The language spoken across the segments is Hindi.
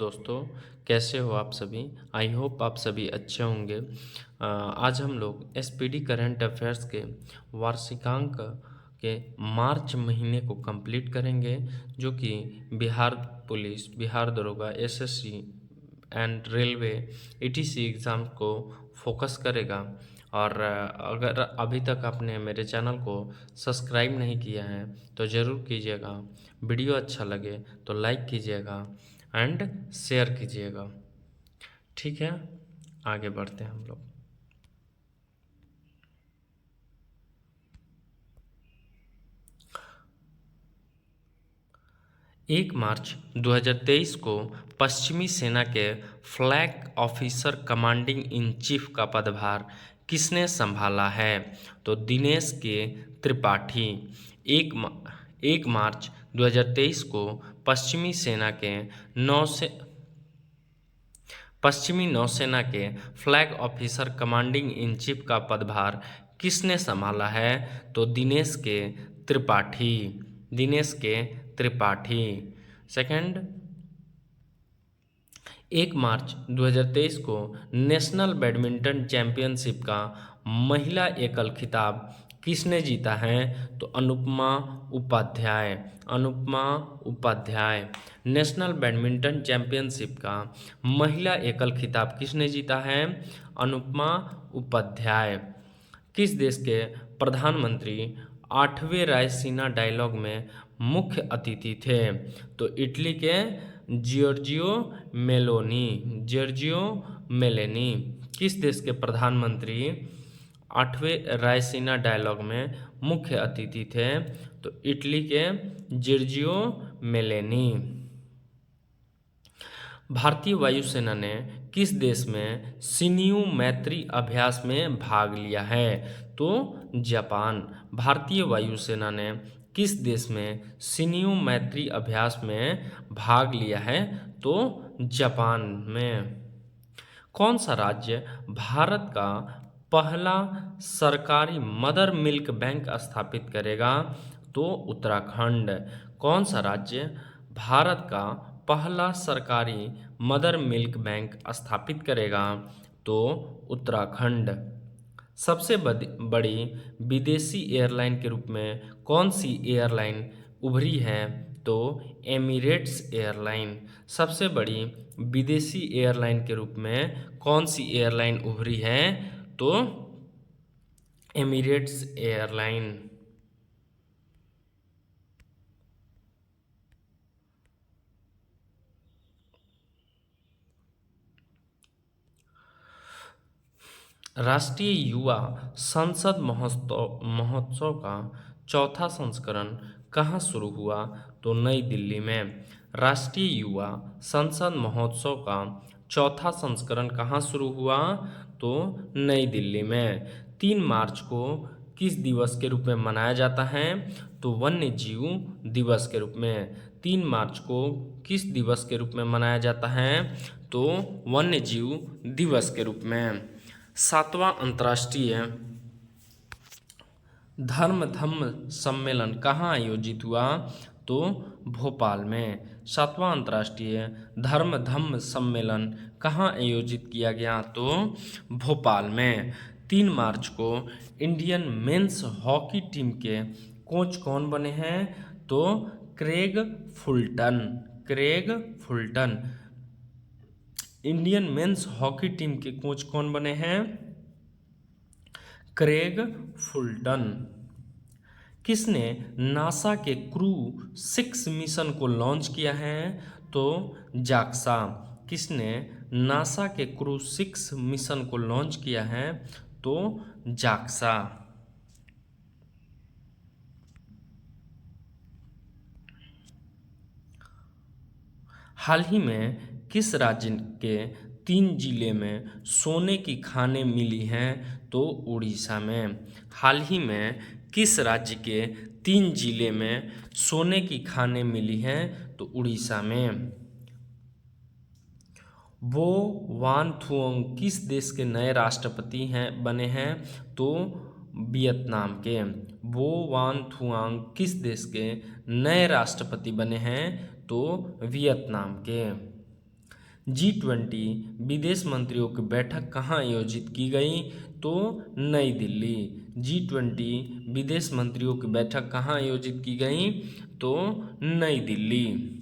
दोस्तों, कैसे हो आप सभी? आई होप आप सभी अच्छे होंगे। आज हम लोग एसपीडी करंट अफेयर्स के वार्षिकांक के मार्च महीने को कंप्लीट करेंगे, जो कि बिहार पुलिस, बिहार दरोगा, SSC and railway etc exam को फोकस करेगा। और अगर अभी तक आपने मेरे चैनल को सब्सक्राइब नहीं किया है तो ज़रूर कीजिएगा। वीडियो अच्छा लगे तो लाइक कीजिएगा एंड शेयर कीजिएगा। ठीक है, आगे बढ़ते हैं हम लोग। 1 मार्च 2023 को पश्चिमी सेना के flag officer commanding in chief का पदभार किसने संभाला है? तो दिनेश के त्रिपाठी। 1 मार्च 2023 को पश्चिमी नौसेना के flag officer commanding in chief का पदभार किसने संभाला है? तो दिनेश के त्रिपाठी। सेकंड, 1 मार्च 2023 को नेशनल बैडमिंटन चैंपियनशिप का महिला एकल खिताब किसने जीता है? तो Anupama Upadhyay. National badminton championship का महिला एकल खिताब किसने जीता है? अनुपमा उपाध्याय। किस देश के प्रधानमंत्री 8वें रायसीना डायलॉग में मुख्य अतिथि थे? तो इटली के जियोर्जियो मेलोनी। किस देश के प्रधानमंत्री 8वें रायसीना डायलॉग में मुख्य अतिथि थे? तो इटली के जियोर्जियो मेलोनी। भारतीय वायुसेना ने किस देश में शिन्यू मैत्री अभ्यास में भाग लिया है? तो जापान। भारतीय वायुसेना ने किस देश में शिन्यू मैत्री अभ्यास में भाग लिया है? तो जापान में। कौन सा राज्य भारत का पहला सरकारी मदर मिल्क बैंक स्थापित करेगा? तो उत्तराखंड। कौन सा राज्य भारत का पहला सरकारी मदर मिल्क बैंक स्थापित करेगा? तो उत्तराखंड। सबसे बड़ी विदेशी एयरलाइन के रूप में कौन सी एयरलाइन उभरी है? तो एमिरेट्स एयरलाइन। सबसे बड़ी विदेशी एयरलाइन के रूप में कौन सी एयरलाइन उभरी है? तो एमिरेट्स एयरलाइन। राष्ट्रीय युवा संसद महोत्सव का चौथा संस्करण कहाँ शुरू हुआ? तो नई दिल्ली में। राष्ट्रीय युवा संसद महोत्सव का चौथा संस्करण कहाँ शुरू हुआ? तो नई दिल्ली में। 3 मार्च को किस दिवस के रूप में मनाया जाता है? तो वन्य जीव दिवस के रूप में। 3 मार्च को किस दिवस के रूप में मनाया जाता है? तो वन्य जीव दिवस के रूप में। 7वां अंतर्राष्ट्रीय धम्म सम्मेलन कहाँ आयोजित हुआ? तो भोपाल में। 7वां अंतर्राष्ट्रीय धम्म सम्मेलन कहाँ आयोजित किया गया? तो भोपाल में। 3 मार्च को इंडियन मेंस हॉकी टीम के कोच कौन बने हैं? तो Craig Fulton. Indian men's hockey team के कोच कौन बने हैं? Craig Fulton. किसने नासा के क्रू 6 मिशन को लॉन्च किया है? तो जाक्सा। किसने नासा के क्रू 6 मिशन को लॉन्च किया है? तो जाक्सा। हाल ही में किस राज्य के 3 जिले में सोने की खानें मिली हैं? तो उड़ीसा में। हाल ही में किस राज्य के 3 जिले में सोने की खानें मिली हैं? तो उड़ीसा में। वो वान थुओंग किस देश के नए राष्ट्रपति बने हैं? तो वियतनाम के। वो वान थुआंग किस देश के नए राष्ट्रपति बने हैं? तो वियतनाम के। G20 विदेश मंत्रियों की बैठक कहाँ आयोजित की गई? तो नई दिल्ली। G20 विदेश मंत्रियों की बैठक कहाँ आयोजित की गई? तो नई दिल्ली।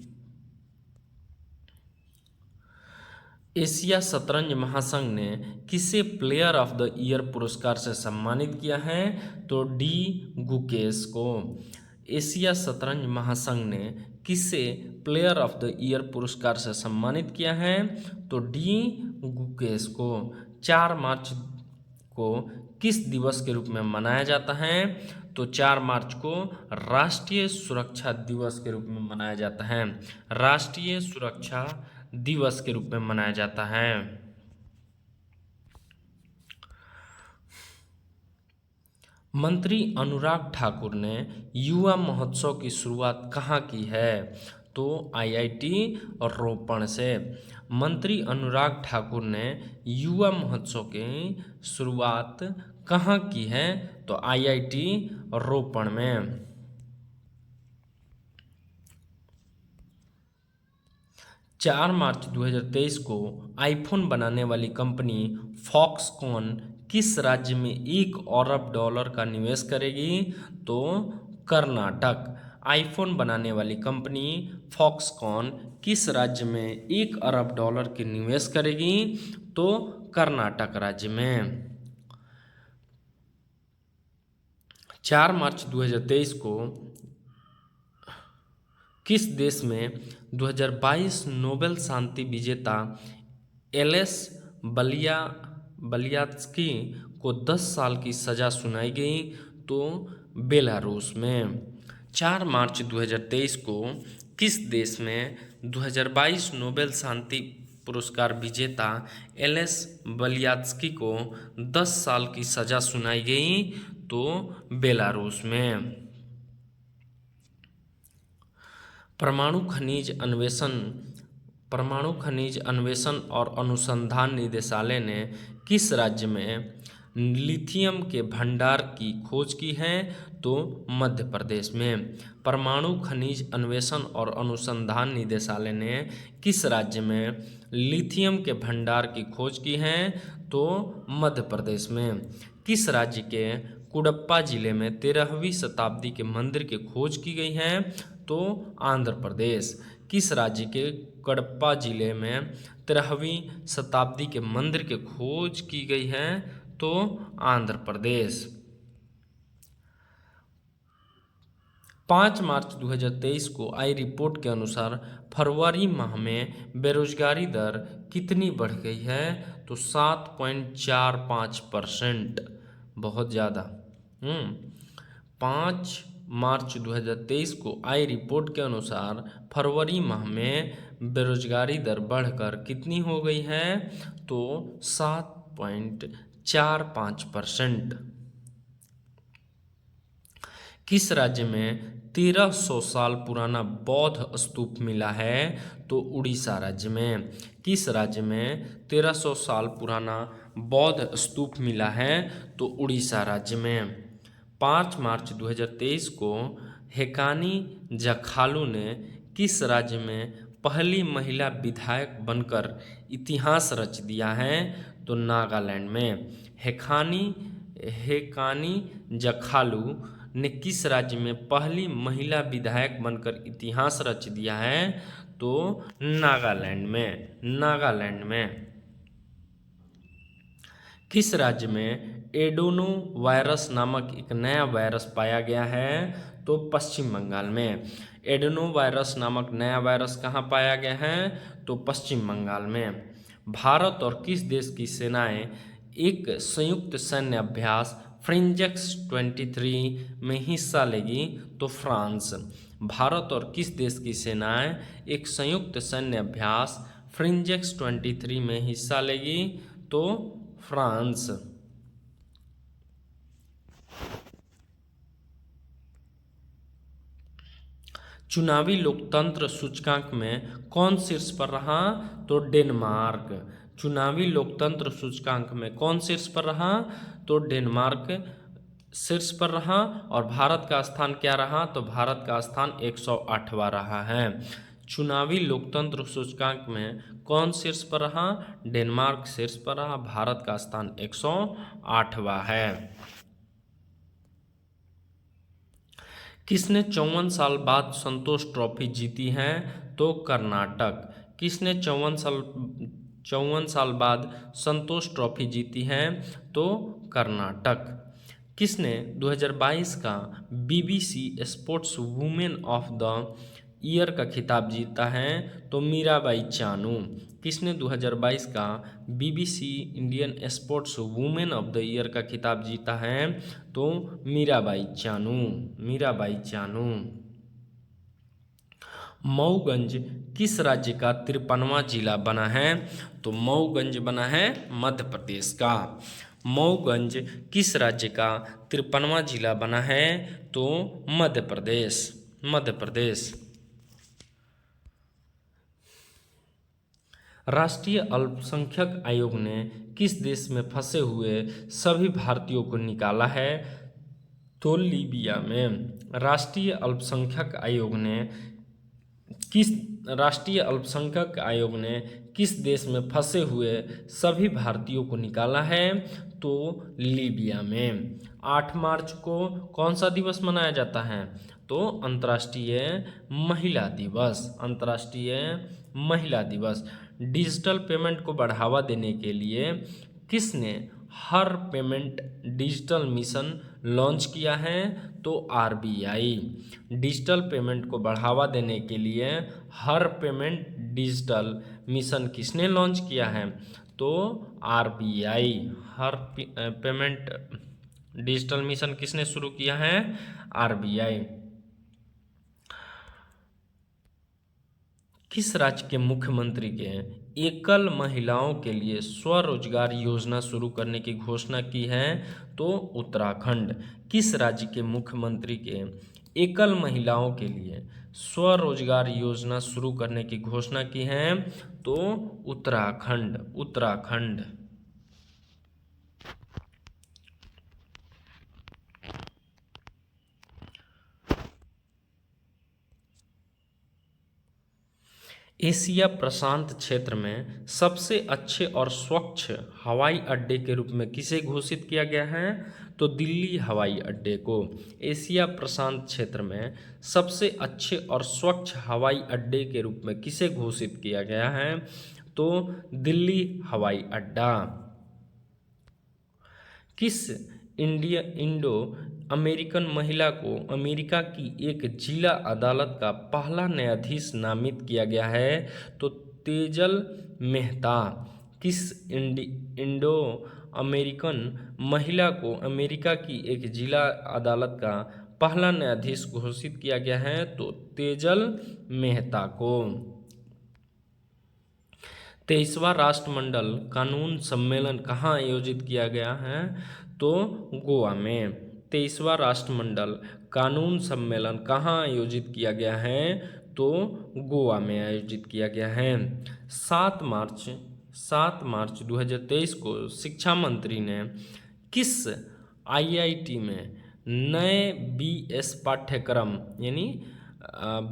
एशिया शतरंज महासंघ ने किसे प्लेयर ऑफ द ईयर पुरस्कार से सम्मानित किया है? तो डी गुकेश को। एशिया शतरंज महासंघ ने किसे प्लेयर ऑफ द ईयर पुरस्कार से सम्मानित किया है? तो डी गुकेश को। 4 मार्च को किस दिवस के रूप में मनाया जाता है? तो 4 मार्च को राष्ट्रीय सुरक्षा दिवस के रूप में मनाया जाता है। राष्ट्रीय सुरक्षा दिवस के रूप में मनाया जाता है। मंत्री अनुराग ठाकुर ने युवा महोत्सव की शुरुआत कहाँ की है? तो IIT रोपण से। मंत्री अनुराग ठाकुर ने युवा महोत्सव की शुरुआत कहाँ की है? तो IIT रोपण में। 4 मार्च 2023 को आईफोन बनाने वाली कंपनी फॉक्सकॉन किस राज्य में $1 अरब का निवेश करेगी? तो कर्नाटक। आईफोन बनाने वाली कंपनी फॉक्सकॉन किस राज्य में $1 अरब के निवेश करेगी? तो कर्नाटक राज्य में। 4 मार्च 2023 को किस देश में 2022 नोबेल शांति विजेता एलेस बलियात्स्की को 10 साल की सज़ा सुनाई गई? तो बेलारूस में। 4 मार्च 2023 को किस देश में 2022 नोबेल शांति पुरस्कार विजेता एलेस बलियात्स्की को 10 साल की सज़ा सुनाई गई? तो बेलारूस में। परमाणु खनिज अन्वेषण और अनुसंधान निदेशालय ने किस राज्य में लिथियम के भंडार की खोज की है? तो मध्य प्रदेश में। परमाणु खनिज अन्वेषण और अनुसंधान निदेशालय ने किस राज्य में लिथियम के भंडार की खोज की है? तो मध्य प्रदेश में। किस राज्य के कुडप्पा जिले में 13वीं शताब्दी के मंदिर की खोज की गई है? तो आंध्र प्रदेश। किस राज्य के कडप्पा जिले में 13वीं शताब्दी के मंदिर की खोज की गई है? तो आंध्र प्रदेश। 5 मार्च 2023 को आई रिपोर्ट के अनुसार फरवरी माह में बेरोजगारी दर कितनी बढ़ गई है? तो 7.45%। बहुत ज़्यादा। 5 मार्च 2023 को आई रिपोर्ट के अनुसार फरवरी माह में बेरोजगारी दर बढ़कर कितनी हो गई है? तो 7.45%। किस राज्य में 1300 साल पुराना बौद्ध स्तूप मिला है? तो उड़ीसा राज्य में। किस राज्य में 1300 साल पुराना बौद्ध स्तूप मिला है? तो उड़ीसा राज्य में। 5 मार्च 2023 को हेकानी जाखालू ने किस राज्य में पहली महिला विधायक बनकर इतिहास रच दिया है? तो नागालैंड में। हेकानी जाखालू ने किस राज्य में पहली महिला विधायक बनकर इतिहास रच दिया है? तो नागालैंड में। किस राज्य में एडोनो वायरस नामक एक नया वायरस पाया गया है? तो पश्चिम बंगाल में। एडोनो वायरस नामक नया वायरस कहाँ पाया गया है? तो पश्चिम बंगाल में। भारत और किस देश की सेनाएं एक संयुक्त सैन्य अभ्यास फ्रिंजेक्स 23 में हिस्सा लेगी? तो फ्रांस। भारत और किस देश की सेनाएं एक संयुक्त सैन्य अभ्यास फ्रिंजेक्स 23 में हिस्सा लेगी? तो फ्रांस। चुनावी लोकतंत्र सूचकांक में कौन शीर्ष पर रहा? तो डेनमार्क। चुनावी लोकतंत्र सूचकांक में कौन शीर्ष पर रहा? तो डेनमार्क शीर्ष पर रहा। और भारत का स्थान क्या रहा? तो भारत का स्थान 108वां रहा है। चुनावी लोकतंत्र सूचकांक में कौन शीर्ष पर रहा? डेनमार्क शीर्ष पर रहा। भारत का स्थान 108वां है। किसने 54 साल बाद संतोष ट्रॉफी जीती है? तो कर्नाटक। किसने 54 साल बाद संतोष ट्रॉफी जीती है? तो कर्नाटक। किसने 2022 का BBC sports women of the year का खिताब जीता है? तो मीराबाई चानू। किसने 2022 का BBC Indian sports women of the year का खिताब जीता है? तो मीराबाई चानू। मीराबाई चानू। मऊगंज किस राज्य का 53वां जिला बना है? तो मऊगंज बना है मध्य प्रदेश का। मऊगंज किस राज्य का 53वां जिला बना है? तो मध्य प्रदेश। मध्य प्रदेश। राष्ट्रीय अल्पसंख्यक आयोग ने किस देश में फंसे हुए सभी भारतीयों को निकाला है? तो लीबिया में। राष्ट्रीय अल्पसंख्यक आयोग ने किस देश में फंसे हुए सभी भारतीयों को निकाला है? तो लीबिया में। 8 मार्च को कौन सा दिवस मनाया जाता है? तो अंतर्राष्ट्रीय महिला दिवस। अंतर्राष्ट्रीय महिला दिवस। डिजिटल पेमेंट को बढ़ावा देने के लिए किसने हर पेमेंट डिजिटल मिशन लॉन्च किया है? तो आरबीआई। डिजिटल पेमेंट को बढ़ावा देने के लिए हर पेमेंट डिजिटल मिशन किसने लॉन्च किया है? तो आरबीआई। हर पेमेंट डिजिटल मिशन किसने शुरू किया है? आरबीआई। किस राज्य के मुख्यमंत्री के एकल महिलाओं के लिए स्वरोजगार योजना शुरू करने की घोषणा की है? तो उत्तराखंड। किस राज्य के मुख्यमंत्री के एकल महिलाओं के लिए स्वरोजगार योजना शुरू करने की घोषणा की है? तो उत्तराखंड। उत्तराखंड। एशिया प्रशांत क्षेत्र में सबसे अच्छे और स्वच्छ हवाई अड्डे के रूप में किसे घोषित किया गया है? तो दिल्ली हवाई अड्डे को। एशिया प्रशांत क्षेत्र में सबसे अच्छे और स्वच्छ हवाई अड्डे के रूप में किसे घोषित किया गया है? तो दिल्ली हवाई अड्डा। किस इंडो अमेरिकन महिला को अमेरिका की एक जिला अदालत का पहला न्यायाधीश नामित किया गया है? तो तेजल मेहता। किस इंडो अमेरिकन महिला को अमेरिका की एक जिला अदालत का पहला न्यायाधीश घोषित किया गया है? तो तेजल मेहता को। 23वां राष्ट्रमंडल कानून सम्मेलन कहाँ आयोजित किया गया है? तो गोवा में। 23वां राष्ट्रमंडल कानून सम्मेलन कहाँ आयोजित किया गया है? तो गोवा में आयोजित किया गया है। 7 मार्च 2023 को शिक्षा मंत्री ने किस आईआईटी में नए बीएस पाठ्यक्रम यानी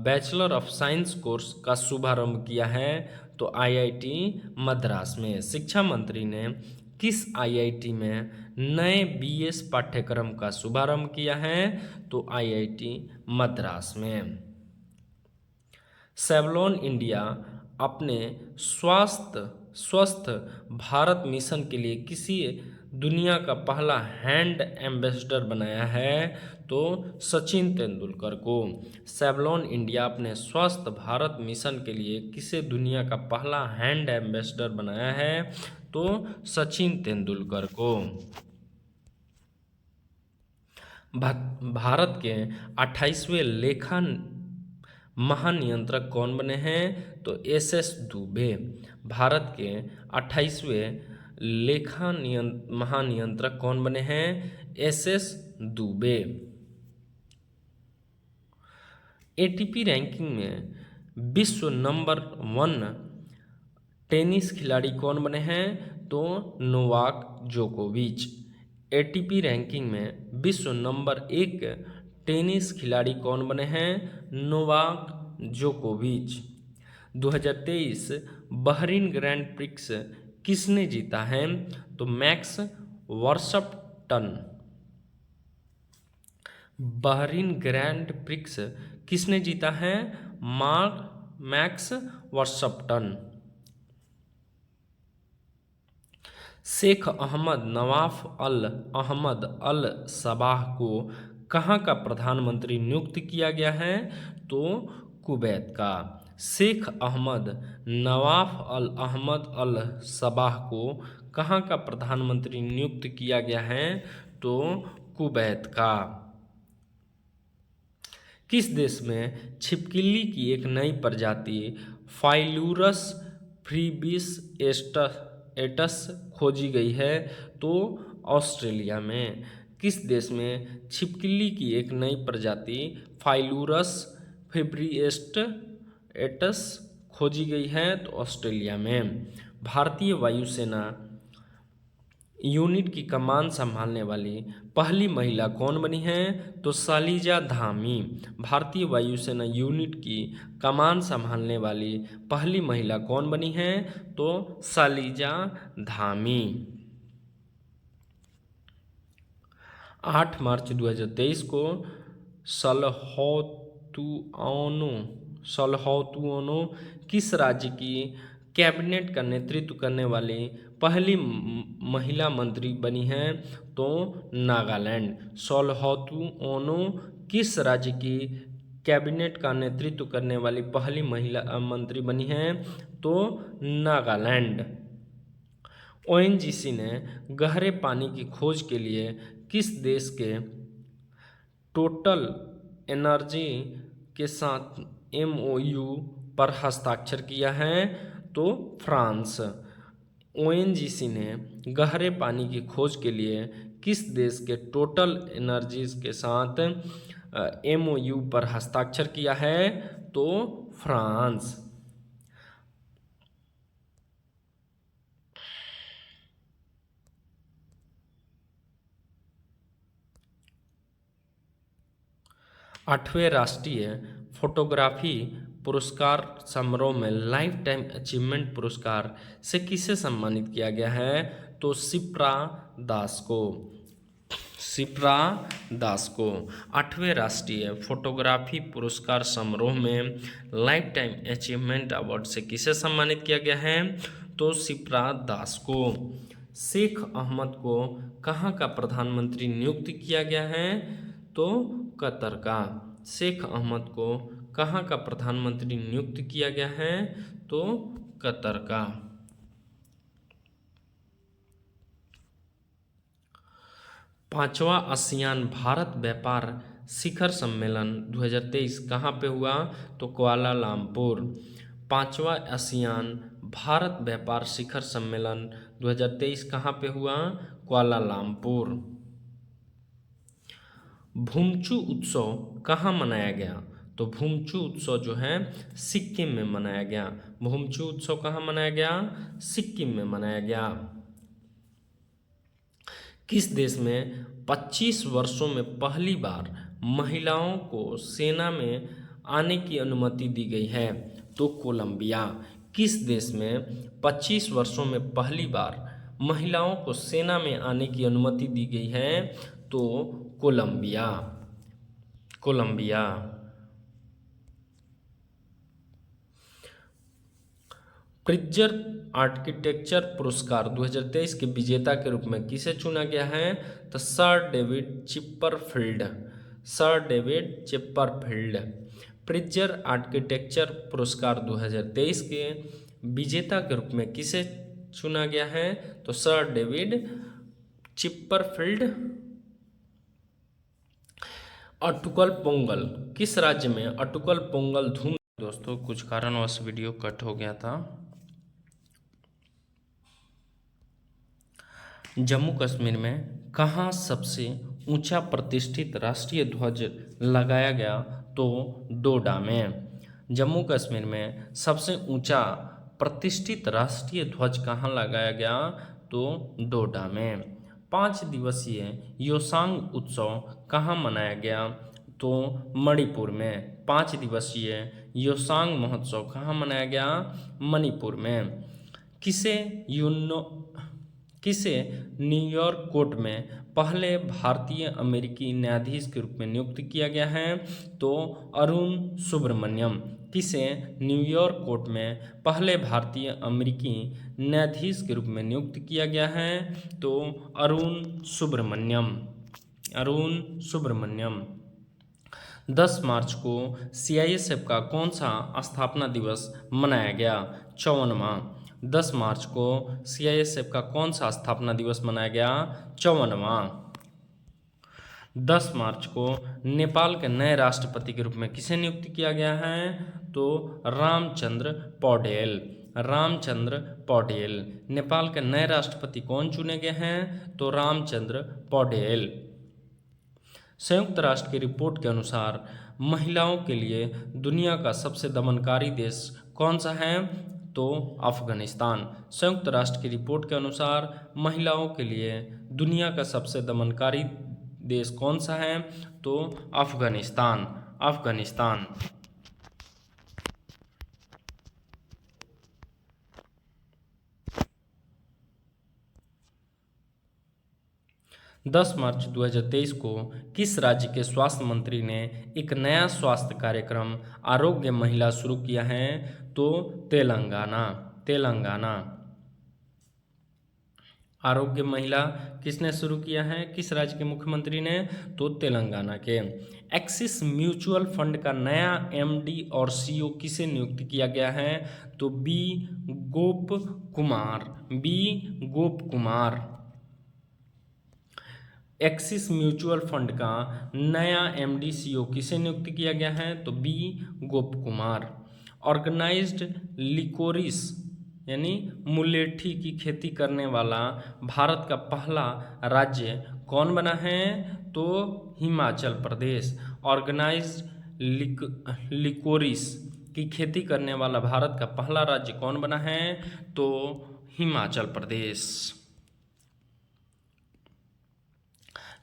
बैचलर ऑफ साइंस कोर्स का शुभारंभ किया है? तो आईआईटी मद्रास में। शिक्षा मंत्री ने किस आईआईटी में नए बीएस पाठ्यक्रम का शुभारंभ किया है? तो आईआईटी मद्रास में। सेवलॉन इंडिया अपने स्वस्थ भारत मिशन के लिए किसी दुनिया का पहला हैंड एम्बेसडर बनाया है? तो सचिन तेंदुलकर को। सेवलॉन इंडिया अपने स्वस्थ भारत मिशन के लिए किसे दुनिया का पहला हैंड एम्बेसडर बनाया है? तो सचिन तेंदुलकर को। भारत के 28वें लेखा महानियंत्रक कौन बने हैं? तो एसएस दुबे। भारत के 28वें लेखा महानियंत्रक कौन बने हैं? एसएस दुबे। एटीपी रैंकिंग में विश्व नंबर 1 टेनिस खिलाड़ी कौन बने हैं? तो नोवाक जोकोविच। एटीपी रैंकिंग में विश्व नंबर 1 टेनिस खिलाड़ी कौन बने हैं? नोवाक जोकोविच। 2023 बहरीन ग्रैंड प्रिक्स किसने जीता है? तो मैक्स वर्सटन। बहरीन ग्रैंड प्रिक्स किसने जीता है? मैक्स वर्सटन। शेख अहमद नवाफ अल अहमद अल सबाह को कहाँ का प्रधानमंत्री नियुक्त किया गया है? तो कुवैत का। शेख अहमद नवाफ अल अहमद अल सबाह को कहाँ का प्रधानमंत्री नियुक्त किया गया है? तो कुवैत का। किस देश में छिपकली की एक नई प्रजाति फाइलूरस फ्रीबिस एटस खोजी गई है? तो ऑस्ट्रेलिया में। किस देश में छिपकली की एक नई प्रजाति फाइलूरस फेब्रिएस्ट एटस खोजी गई है? तो ऑस्ट्रेलिया में। भारतीय वायुसेना यूनिट की कमान संभालने वाली पहली महिला कौन बनी है? तो शालिजा धामी। भारतीय वायुसेना यूनिट की कमान संभालने वाली पहली महिला कौन बनी है? तो शालिजा धामी। 8 मार्च 2023 को सलहौतुओनो किस राज्य की कैबिनेट का नेतृत्व करने वाली पहली महिला मंत्री बनी है? तो नागालैंड। सलहौतुओनो किस राज्य की कैबिनेट का नेतृत्व करने वाली पहली महिला मंत्री बनी है? तो नागालैंड। ओएनजीसी ने गहरे पानी की खोज के लिए किस देश के टोटल एनर्जी के साथ MOU पर हस्ताक्षर किया है? तो फ्रांस। ओएनजीसी ने गहरे पानी की खोज के लिए किस देश के टोटल एनर्जीज के साथ MOU पर हस्ताक्षर किया है? तो फ्रांस। आठवें राष्ट्रीय फोटोग्राफी पुरस्कार समारोह में लाइफ टाइम अचीवमेंट पुरस्कार से किसे सम्मानित किया गया है? तो शिप्रा दास को। शिप्रा दास को। आठवें राष्ट्रीय फोटोग्राफी पुरस्कार समारोह में लाइफ टाइम अचीवमेंट अवार्ड से किसे सम्मानित किया गया है? तो शिप्रा दास को। शेख अहमद को कहाँ का प्रधानमंत्री नियुक्त किया गया है? तो कतर का। शेख अहमद को कहाँ का प्रधानमंत्री नियुक्त किया गया है? तो कतर का। पांचवा आसियान भारत व्यापार शिखर सम्मेलन 2023 कहाँ पे हुआ? तो कुआलालंपुर। पांचवा आसियान भारत व्यापार शिखर सम्मेलन 2023 कहाँ पे हुआ? कुआलालंपुर। भूमचू उत्सव कहाँ मनाया गया? तो भूमचू उत्सव जो है सिक्किम में मनाया गया। भूमचू उत्सव कहाँ मनाया गया? सिक्किम में मनाया गया। किस देश में 25 वर्षों में पहली बार महिलाओं को सेना में आने की अनुमति दी गई है? तो कोलंबिया। किस देश में 25 वर्षों में पहली बार महिलाओं को सेना में आने की अनुमति दी गई है? तो कोलंबिया। कोलंबिया। प्रिट्जर आर्किटेक्चर पुरस्कार 2023 के विजेता के रूप में किसे चुना गया है? तो sir David Chipperfield. Sir David Chipperfield. Pritzker architecture पुरस्कार 2023 के विजेता के रूप में किसे चुना गया है? तो सर डेविड चिपरफील्ड। अटुकल पोंगल किस राज्य में अटुकल पोंगल धूम। दोस्तों कुछ कारणवश वीडियो कट हो गया था। जम्मू कश्मीर में कहाँ सबसे ऊंचा प्रतिष्ठित राष्ट्रीय ध्वज लगाया गया? तो डोडा में। जम्मू कश्मीर में सबसे ऊंचा प्रतिष्ठित राष्ट्रीय ध्वज कहाँ लगाया गया? तो डोडा में। 5 दिवसीय योसांग उत्सव कहाँ मनाया गया? तो मणिपुर में। 5 दिवसीय योसांग महोत्सव कहाँ मनाया गया? मणिपुर में। किसे यूनो किसे न्यूयॉर्क कोर्ट में पहले भारतीय अमेरिकी न्यायाधीश के रूप में नियुक्त किया गया है? तो अरुण सुब्रमण्यम। किसे न्यूयॉर्क कोर्ट में पहले भारतीय अमेरिकी न्यायाधीश के रूप में नियुक्त किया गया है? तो अरुण सुब्रमण्यम। अरुण सुब्रमण्यम। 10 मार्च को सीआईएसएफ का कौन सा स्थापना दिवस मनाया गया? 54वां। 10 मार्च को सीआईएसएफ का कौन सा स्थापना दिवस मनाया गया? 54वां। 10 मार्च को नेपाल के नए राष्ट्रपति के रूप में किसे नियुक्त किया गया है? तो रामचंद्र पौडेल। रामचंद्र पौडेल। नेपाल के नए राष्ट्रपति कौन चुने गए हैं? तो रामचंद्र पौडेल। संयुक्त राष्ट्र की रिपोर्ट के अनुसार महिलाओं के लिए दुनिया का सबसे दमनकारी देश कौन सा है? तो अफगानिस्तान। संयुक्त राष्ट्र की रिपोर्ट के अनुसार महिलाओं के लिए दुनिया का सबसे दमनकारी देश कौन सा है? तो अफगानिस्तान। अफगानिस्तान। 10 मार्च 2023 को किस राज्य के स्वास्थ्य मंत्री ने एक नया स्वास्थ्य कार्यक्रम आरोग्य महिला शुरू किया है? तो तेलंगाना। तेलंगाना। आरोग्य महिला किसने शुरू किया है? किस राज्य के मुख्यमंत्री ने? तो तेलंगाना के। एक्सिस म्यूचुअल फंड का नया एमडी और सीईओ किसे नियुक्त किया गया है? तो बी गोप कुमार। बी गोप कुमार। एक्सिस म्यूचुअल फंड का नया एमडी सीईओ किसे नियुक्त किया गया है? तो बी गोप कुमार। ऑर्गेनाइज्ड लिकोरिस यानी मुलेठी की खेती करने वाला भारत का पहला राज्य कौन बना है? तो हिमाचल प्रदेश। ऑर्गेनाइज्ड लिकोरिस की खेती करने वाला भारत का पहला राज्य कौन बना है? तो हिमाचल प्रदेश।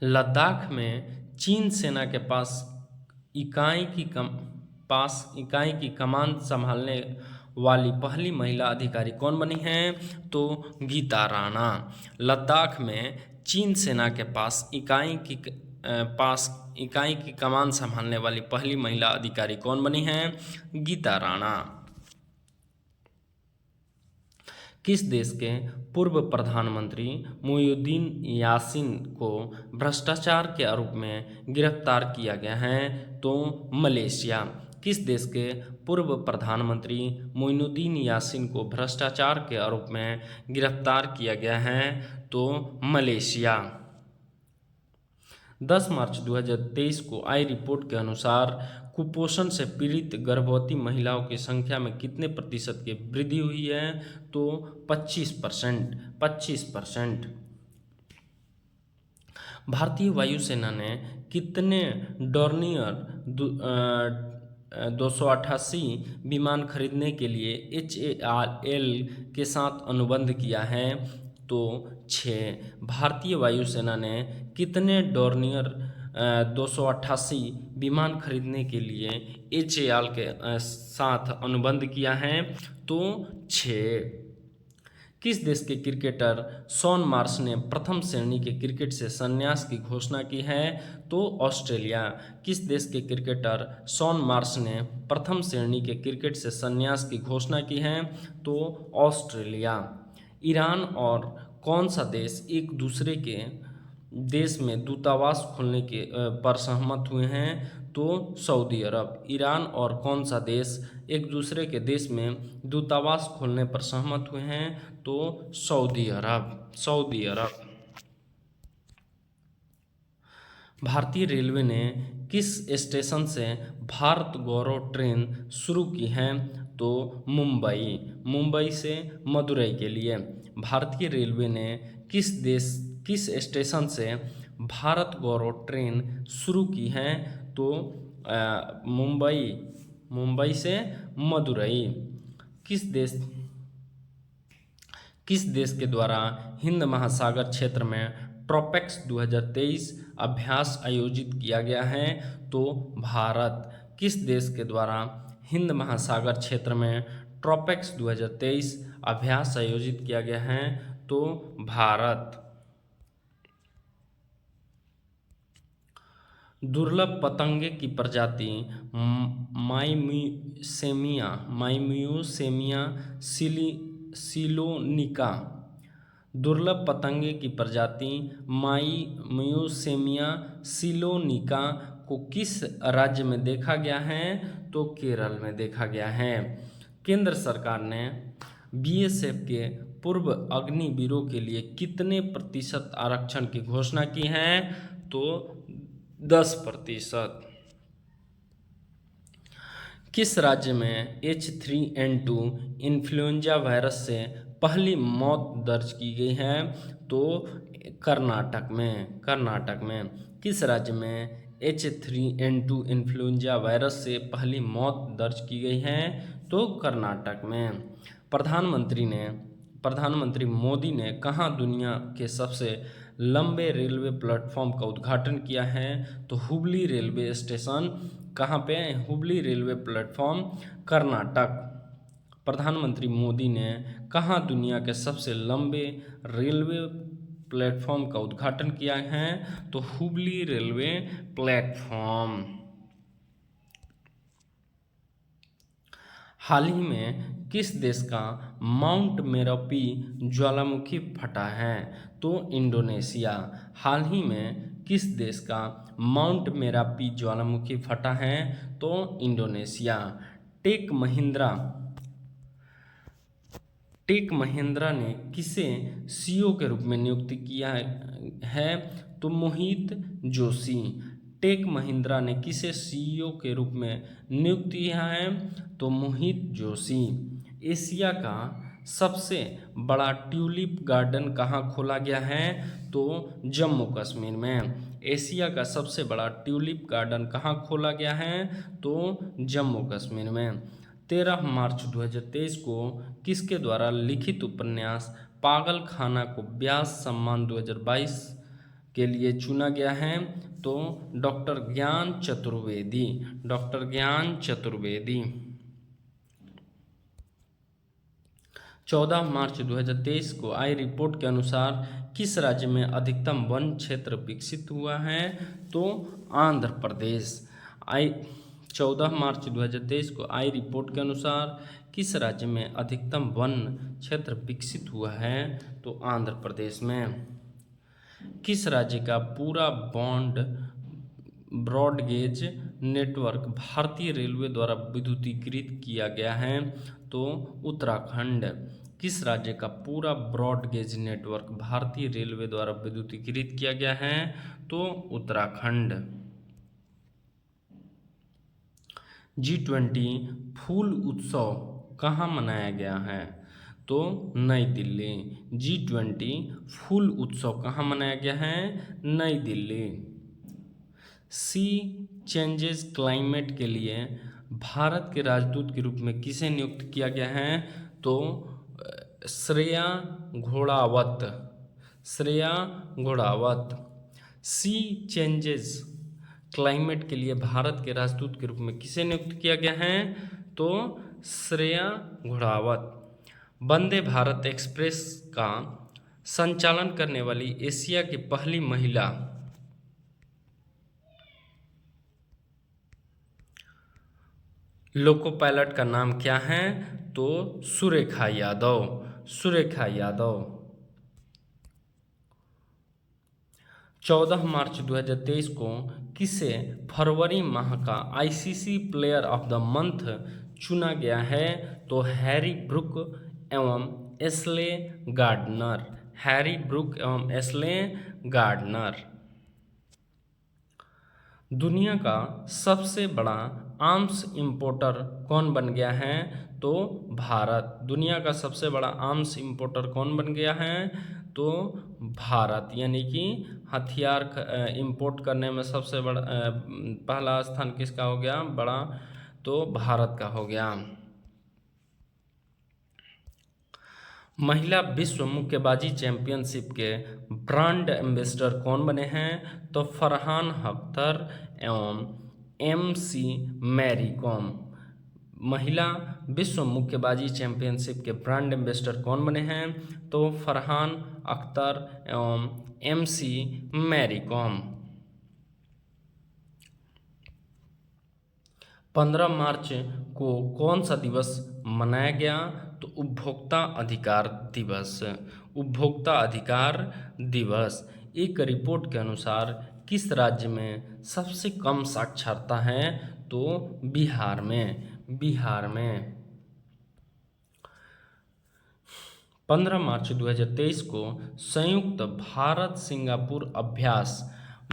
लद्दाख में चीन सेना के पास इकाई की कमान संभालने वाली पहली महिला अधिकारी कौन बनी है? तो गीता राणा। लद्दाख में चीन सेना के पास इकाई की कमान संभालने वाली पहली महिला अधिकारी कौन बनी है? गीता राणा। किस देश के पूर्व प्रधानमंत्री मुइनुद्दीन यासिन को भ्रष्टाचार के आरोप में गिरफ्तार किया गया है? तो मलेशिया। किस देश के पूर्व प्रधानमंत्री मुइनुद्दीन यासिन को भ्रष्टाचार के आरोप में गिरफ्तार किया गया है? तो मलेशिया। 10 मार्च 2023 को आई रिपोर्ट के अनुसार कुपोषण से पीड़ित गर्भवती महिलाओं की संख्या में कितने प्रतिशत की वृद्धि हुई है? तो 25%। 25%। भारतीय वायुसेना ने कितने डॉर्नियर 288 विमान खरीदने के लिए HAL के साथ अनुबंध किया है? तो 6। भारतीय वायुसेना ने कितने डॉर्नियर 288 विमान खरीदने के लिए HAL के साथ अनुबंध किया है? तो 6। किस देश के क्रिकेटर शॉन मार्श ने प्रथम श्रेणी के क्रिकेट से संन्यास की घोषणा की है? तो ऑस्ट्रेलिया। किस देश के क्रिकेटर शॉन मार्श ने प्रथम श्रेणी के क्रिकेट से संन्यास की घोषणा की है? तो ऑस्ट्रेलिया। ईरान और कौन सा देश एक दूसरे के देश में दूतावास खोलने के पर सहमत हुए हैं? तो सऊदी अरब। ईरान और कौन सा देश एक दूसरे के देश में दूतावास खोलने पर सहमत हुए हैं? तो सऊदी अरब। सऊदी अरब। भारतीय रेलवे ने किस स्टेशन से भारत गौरव ट्रेन शुरू की है? तो मुंबई। मुंबई से मदुरई के लिए। भारतीय रेलवे ने किस स्टेशन से भारत गौरव ट्रेन शुरू की है? तो मुंबई से मदुरई। किस देश के द्वारा हिंद महासागर क्षेत्र में ट्रॉपेक्स 2023 अभ्यास आयोजित किया गया है? तो भारत। किस देश के द्वारा हिंद महासागर क्षेत्र में ट्रॉपेक्स 2023 अभ्यास आयोजित किया गया है? तो भारत। दुर्लभ पतंगे की प्रजाति माइम्यूसेमिया सिलोनिका। दुर्लभ पतंगे की प्रजाति माइम्यूसेमिया सिलोनिका को किस राज्य में देखा गया है? तो केरल में देखा गया है। केंद्र सरकार ने बीएसएफ के पूर्व अग्निवीरों के लिए कितने प्रतिशत आरक्षण की घोषणा की है? तो 10%। किस राज्य में H3N2 इन्फ्लुएंजा वायरस से पहली मौत दर्ज की गई है? तो कर्नाटक में। किस राज्य में H3N2 इन्फ्लुएंजा वायरस से पहली मौत दर्ज की गई है? तो कर्नाटक में। प्रधानमंत्री मोदी ने कहाँ दुनिया के सबसे लंबे रेलवे प्लेटफॉर्म का उद्घाटन किया है? तो हुबली रेलवे स्टेशन। कहाँ पे? Hubli railway platform, Karnataka. प्रधानमंत्री मोदी ने कहाँ दुनिया के सबसे लंबे रेलवे प्लेटफॉर्म का उद्घाटन किया है? तो हुबली रेलवे प्लेटफॉर्म। हाल ही में किस देश का माउंट मेरापी ज्वालामुखी फटा है? तो इंडोनेशिया। हाल ही में किस देश का माउंट मेरापी ज्वालामुखी फटा है? तो इंडोनेशिया। टेक महिंद्रा ने किसे सीईओ के रूप में नियुक्त किया है? तो मोहित जोशी। टेक महिंद्रा ने किसे सीईओ के रूप में नियुक्त किया है? तो मोहित जोशी। एशिया का सबसे बड़ा ट्यूलिप गार्डन कहाँ खोला गया है? तो जम्मू कश्मीर में। एशिया का सबसे बड़ा ट्यूलिप गार्डन कहाँ खोला गया है? तो जम्मू कश्मीर में। 13 मार्च 2023 को किसके द्वारा लिखित उपन्यास पागल खाना को व्यास सम्मान 2022 के लिए चुना गया है? तो डॉक्टर ज्ञान चतुर्वेदी। 14 मार्च 2023 को आई रिपोर्ट के अनुसार किस राज्य में अधिकतम वन क्षेत्र विकसित हुआ है? तो आंध्र प्रदेश। 14 मार्च 2023 को आई रिपोर्ट के अनुसार किस राज्य में अधिकतम वन क्षेत्र विकसित हुआ है? तो आंध्र प्रदेश में। किस राज्य का पूरा ब्रॉडगेज नेटवर्क भारतीय रेलवे द्वारा विद्युतीकृत किया गया है? तो उत्तराखंड। किस राज्य का पूरा ब्रॉडगेज नेटवर्क भारतीय रेलवे द्वारा विद्युतीकृत किया गया है? तो उत्तराखंड। G20 फूल उत्सव कहाँ मनाया गया है? तो नई दिल्ली। G20 फूल उत्सव कहाँ मनाया गया है? नई दिल्ली। सी चेंजेस क्लाइमेट के लिए भारत के राजदूत के रूप में किसे नियुक्त किया गया है? तो श्रेया घोड़ावत। सी चेंजेस क्लाइमेट के लिए भारत के राजदूत के रूप में किसे नियुक्त किया गया है? तो श्रेया घोड़ावत। वंदे भारत एक्सप्रेस का संचालन करने वाली एशिया की पहली महिला लोको पायलट का नाम क्या है? तो सुरेखा यादव। 14 मार्च 2023 को किसे फरवरी माह का ICC player of the month चुना गया है? तो हैरी ब्रूक एवं एशले गार्डनर। दुनिया का सबसे बड़ा आर्म्स इंपोर्टर कौन बन गया है? तो भारत। दुनिया का सबसे बड़ा आर्म्स इंपोर्टर कौन बन गया है? तो भारत। यानी कि हथियार इंपोर्ट करने में सबसे बड़ा पहला स्थान किसका हो गया बड़ा? तो भारत का हो गया। महिला विश्व मुक्केबाजी चैंपियनशिप के ब्रांड एम्बेसडर कौन बने हैं? तो फरहान अख्तर एवं MC मैरी कॉम। महिला विश्व मुक्केबाजी चैंपियनशिप के ब्रांड एम्बेसडर कौन बने हैं? तो फरहान अख्तर एवं MC मैरी कॉम। 15 मार्च को कौन सा दिवस मनाया गया? तो उपभोक्ता अधिकार दिवस। उपभोक्ता अधिकार दिवस। एक रिपोर्ट के अनुसार किस राज्य में सबसे कम साक्षरता है? तो बिहार में। बिहार में 15 मार्च 2023 को संयुक्त भारत सिंगापुर अभ्यास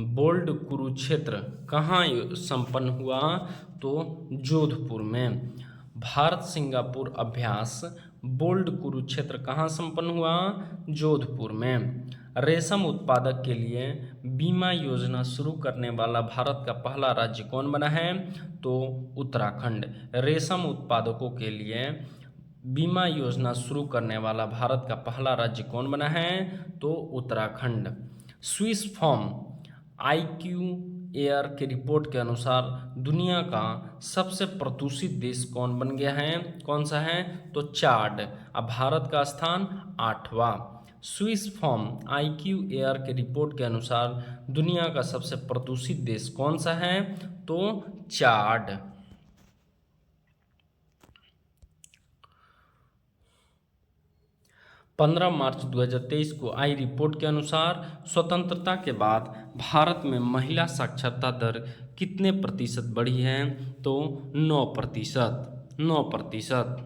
बोल्ड कुरुक्षेत्र कहाँ संपन्न हुआ? तो जोधपुर में। भारत सिंगापुर अभ्यास बोल्ड कुरुक्षेत्र कहाँ संपन्न हुआ? जोधपुर में। रेशम उत्पादक के लिए बीमा योजना शुरू करने वाला भारत का पहला राज्य कौन बना है? तो उत्तराखंड। रेशम उत्पादकों के लिए बीमा योजना शुरू करने वाला भारत का पहला राज्य कौन बना है? तो Uttarakhand. Swiss form IQ air की रिपोर्ट के अनुसार दुनिया का सबसे प्रदूषित देश कौन बन गया है? कौन सा है? तो चाड। अब भारत का स्थान 8वां। स्विस फॉर्म IQ एयर की रिपोर्ट के अनुसार दुनिया का सबसे प्रदूषित देश कौन सा है? तो चाड। 15 मार्च 2023 को आई रिपोर्ट के अनुसार स्वतंत्रता के बाद भारत में महिला साक्षरता दर कितने प्रतिशत बढ़ी है? तो 9%। 9%।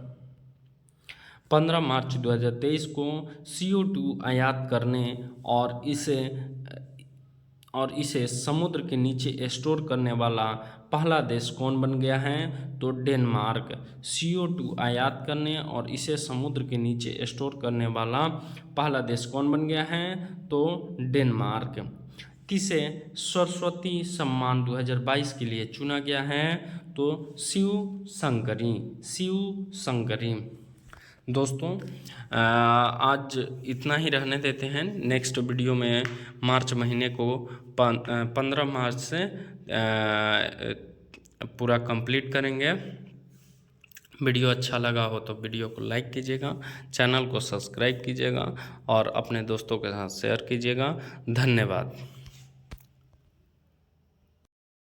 15 मार्च 2023 को CO2 आयात करने और इसे समुद्र के नीचे स्टोर करने वाला पहला देश कौन बन गया है? तो डेनमार्क। CO2 आयात करने और इसे समुद्र के नीचे स्टोर करने वाला पहला देश कौन बन गया है? तो डेनमार्क। किसे सरस्वती सम्मान 2022 के लिए चुना गया है? तो शिव शंकरी। शिव शंकरी। दोस्तों आज इतना ही रहने देते हैं। नेक्स्ट वीडियो में मार्च महीने को 15 मार्च से पूरा कंप्लीट करेंगे। वीडियो अच्छा लगा हो तो वीडियो को लाइक कीजिएगा, चैनल को सब्सक्राइब कीजिएगा और अपने दोस्तों के साथ शेयर कीजिएगा। धन्यवाद।